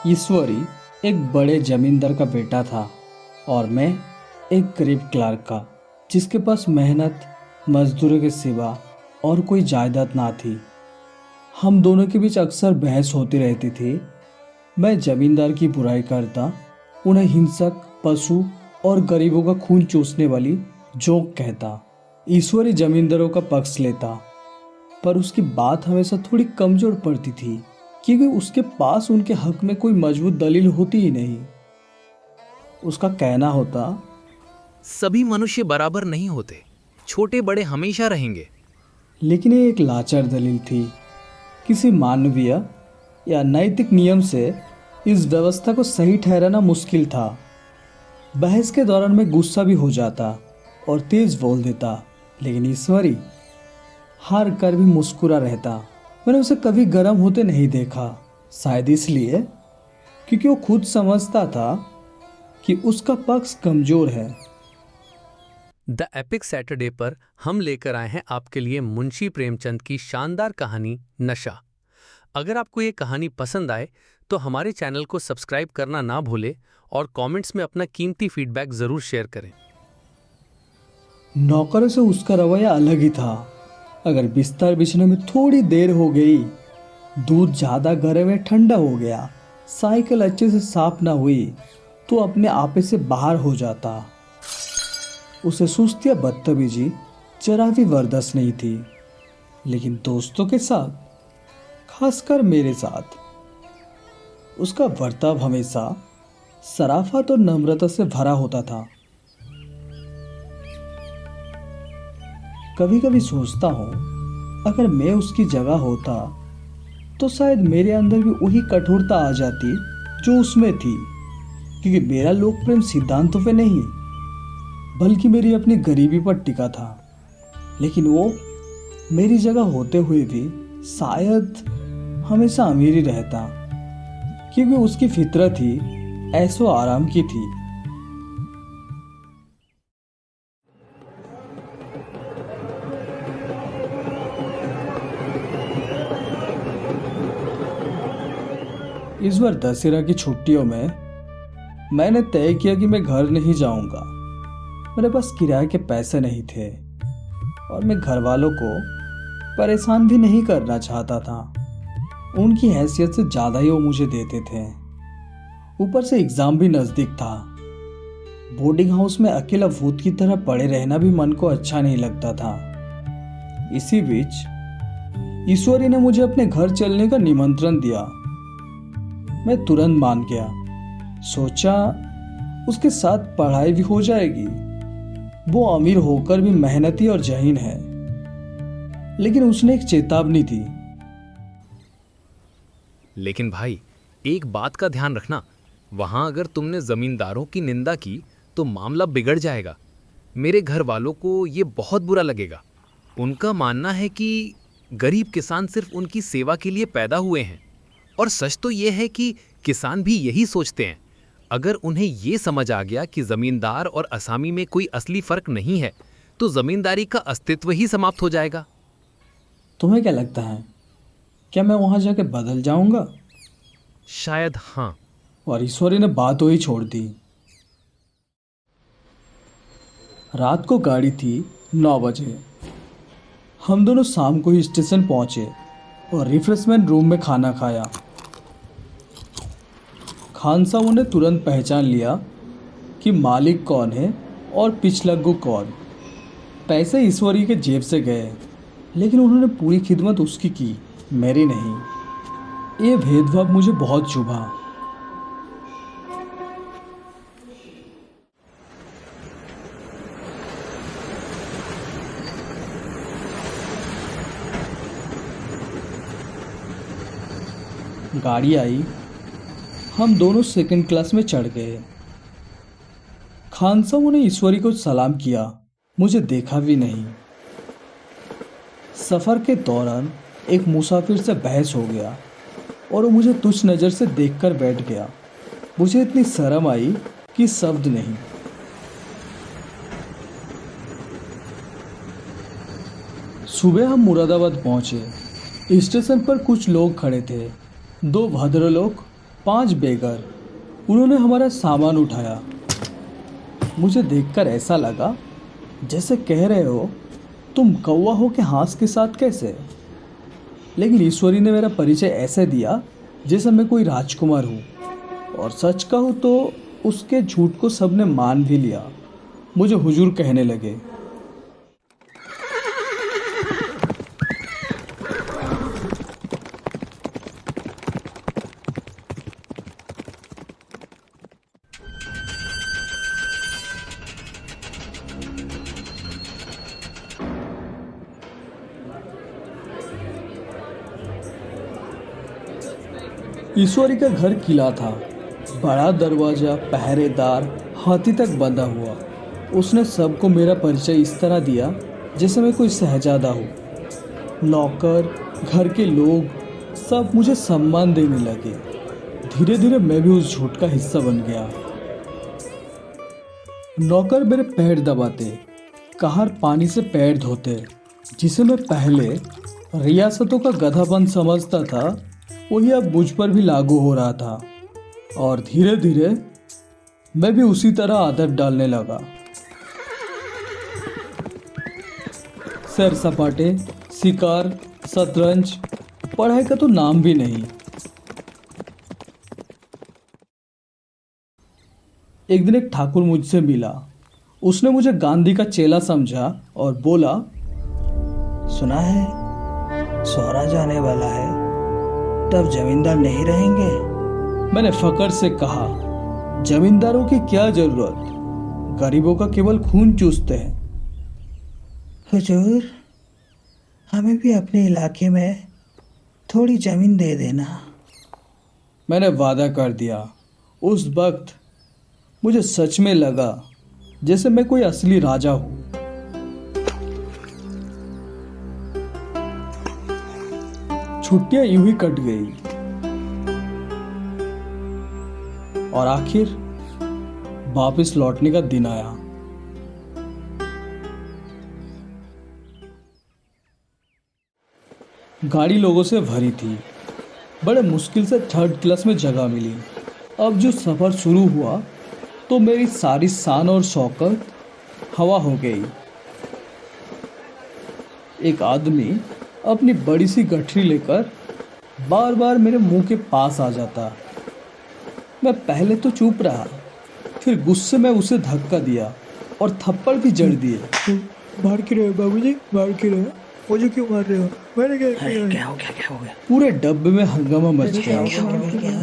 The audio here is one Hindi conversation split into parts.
ईश्वरी एक बड़े जमींदार का बेटा था और मैं एक गरीब क्लर्क का, जिसके पास मेहनत मजदूरी के सिवा और कोई जायदाद ना थी। हम दोनों के बीच अक्सर बहस होती रहती थी। मैं जमींदार की बुराई करता, उन्हें हिंसक, पशु और गरीबों का खून चूसने वाली जोंक कहता। ईश्वरी जमींदारों का पक्ष लेता, पर उसकी बात हमेशा थोड़ी कमजोर पड़ती थी क्योंकि उसके पास उनके हक में कोई मजबूत दलील होती ही नहीं। उसका कहना होता, सभी मनुष्य बराबर नहीं होते, छोटे बड़े हमेशा रहेंगे। लेकिन ये एक लाचार दलील थी। किसी मानवीय या नैतिक नियम से इस व्यवस्था को सही ठहराना मुश्किल था। बहस के दौरान मैं गुस्सा भी हो जाता और तेज बोल देता, लेकिन ईश्वरी हार कर भी मुस्कुरा रहता। मैंने उसे कभी गर्म होते नहीं देखा, शायद इसलिए क्योंकि वो खुद समझता था कि उसका पक्ष कमजोर है। द एपिक सैटरडे पर हम लेकर आए हैं आपके लिए मुंशी प्रेमचंद की शानदार कहानी नशा। अगर आपको ये कहानी पसंद आए तो हमारे चैनल को सब्सक्राइब करना ना भूलें और कमेंट्स में अपना कीमती फीडबैक जरूर शेयर करें। नौकरों से उसका रवैया अलग ही था। अगर बिस्तर बिछने में थोड़ी देर हो गई, दूध ज़्यादा गर्म या ठंडा हो गया, साइकिल अच्छे से साफ ना हुई, तो अपने आपे से बाहर हो जाता। उसे सुस्ती या बदतमीजी जरा भी बर्दाश्त नहीं थी। लेकिन दोस्तों के साथ, खासकर मेरे साथ, उसका बर्ताव हमेशा शराफत और नम्रता से भरा होता था। कभी कभी सोचता हूँ, अगर मैं उसकी जगह होता तो शायद मेरे अंदर भी वही कठोरता आ जाती जो उसमें थी, क्योंकि मेरा लोक प्रेम सिद्धांतों पे नहीं बल्कि मेरी अपनी गरीबी पर टिका था। लेकिन वो मेरी जगह होते हुए भी शायद हमेशा अमीर ही रहता, क्योंकि उसकी फितरत ही ऐसो आराम की थी। इस बार दशहरा की छुट्टियों में मैंने तय किया कि मैं घर नहीं जाऊंगा। मेरे पास किराए के पैसे नहीं थे और मैं घर वालों को परेशान भी नहीं करना चाहता था। उनकी हैसियत से ज़्यादा ही वो मुझे देते थे। ऊपर से एग्ज़ाम भी नज़दीक था। बोर्डिंग हाउस में अकेला भूत की तरह पड़े रहना भी मन को अच्छा नहीं लगता था। इसी बीच ईश्वरी ने मुझे अपने घर चलने का निमंत्रण दिया। मैं तुरंत मान गया। सोचा उसके साथ पढ़ाई भी हो जाएगी। वो अमीर होकर भी मेहनती और जहीन है। लेकिन उसने एक चेतावनी दी। लेकिन भाई, एक बात का ध्यान रखना, वहां अगर तुमने जमींदारों की निंदा की तो मामला बिगड़ जाएगा। मेरे घर वालों को ये बहुत बुरा लगेगा। उनका मानना है कि गरीब किसान सिर्फ उनकी सेवा के लिए पैदा हुए हैं, और सच तो ये है कि किसान भी यही सोचते हैं। अगर उन्हें ये समझ आ गया कि जमींदार और असामी में कोई असली फर्क नहीं है, तो जमींदारी का अस्तित्व ही समाप्त हो जाएगा। तुम्हें क्या लगता है, क्या मैं वहां जाके बदल जाऊंगा? शायद हाँ। और ईश्वरी ने बात वही छोड़ दी। रात को गाड़ी थी 9 बजे। हम दोनों शाम को ही स्टेशन पहुंचे और रिफ्रेशमेंट रूम में खाना खाया। खान साहब ने तुरंत पहचान लिया कि मालिक कौन है और पिछलग्गू कौन। पैसे ईश्वरी के जेब से गए, लेकिन उन्होंने पूरी खिदमत उसकी की, मेरी नहीं। ये भेदभाव मुझे बहुत चुभा। गाड़ी आई, हम दोनों सेकंड क्लास में चढ़ गए। खान साहब ने ईश्वरी को सलाम किया, मुझे देखा भी नहीं। सफ़र के दौरान एक मुसाफिर से बहस हो गया और वो मुझे तुच्छ नज़र से देखकर बैठ गया। मुझे इतनी शर्म आई कि शब्द नहीं। सुबह हम मुरादाबाद पहुंचे। स्टेशन पर कुछ लोग खड़े थे। 2 भद्र लोग 5 बेगर। उन्होंने हमारा सामान उठाया। मुझे देखकर ऐसा लगा जैसे कह रहे हो तुम कौवा हो के हाँस के साथ कैसे। लेकिन ईश्वरी ने मेरा परिचय ऐसे दिया जैसे मैं कोई राजकुमार हूँ। और सच कहूँ तो उसके झूठ को सबने मान भी लिया। मुझे हुजूर कहने लगे। ईश्वरी का घर किला था। बड़ा दरवाज़ा, पहरेदार, हाथी तक बंधा हुआ। उसने सबको मेरा परिचय इस तरह दिया जैसे मैं कोई शहजादा हूँ। नौकर, घर के लोग सब मुझे सम्मान देने लगे। धीरे धीरे मैं भी उस झूठ का हिस्सा बन गया। नौकर मेरे पैर दबाते, कहार पानी से पैर धोते। जिसे मैं पहले रियासतों का गधापन समझता था वही अब मुझ पर भी लागू हो रहा था। और धीरे धीरे मैं भी उसी तरह आदत डालने लगा। सैर सपाटे, शिकार, शतरंज, पढ़ाई का तो नाम भी नहीं। एक दिन एक ठाकुर मुझसे मिला। उसने मुझे गांधी का चेला समझा और बोला, सुना है स्वराज आने वाला है, तब जमींदार नहीं रहेंगे। मैंने फकर से कहा, जमींदारों की क्या जरूरत, गरीबों का केवल खून चूसते हैं। हुजूर, हमें भी अपने इलाके में थोड़ी जमीन दे देना। मैंने वादा कर दिया। उस वक्त मुझे सच में लगा जैसे मैं कोई असली राजा हूं। छुट्टियां यूं ही कट गई और आखिर वापस लौटने का दिन आया। गाड़ी लोगों से भरी थी। बड़े मुश्किल से 3rd क्लास में जगह मिली। अब जो सफ़र शुरू हुआ तो मेरी सारी शान और शौकत हवा हो गई। एक आदमी अपनी बड़ी सी गठरी लेकर बार बार मेरे मुंह के पास आ जाता। मैं पहले तो चुप रहा, फिर गुस्से में उसे धक्का दिया और थप्पड़ भी जड़ दिए। मार क्यों रहे हो बाबूजी, मार क्यों रहे हो? मुझे क्यों मार रहे हो? मैंने क्या हो गया? पूरे डब्बे में हंगामा मच गया।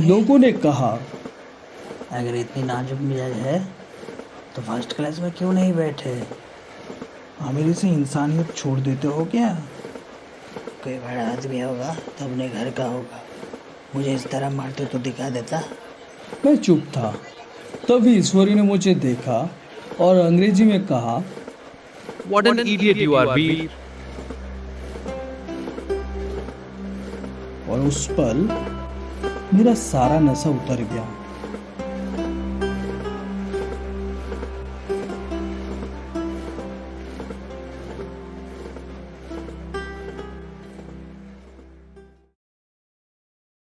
लोगों ने कहा, अगर इतनी नाजुक मिजाज है तो 1st क्लास में क्यों नहीं बैठे? अमीरी से इंसानियत छोड़ देते हो क्या? कोई बड़ा आदमी होगा तो अपने घर का होगा, मुझे इस तरह मारते तो दिखा देता। मैं चुप था। तभी ईश्वरी ने मुझे देखा और अंग्रेजी में कहा, What an idiot you are, वीर। और उस पल मेरा सारा नशा उतर गया।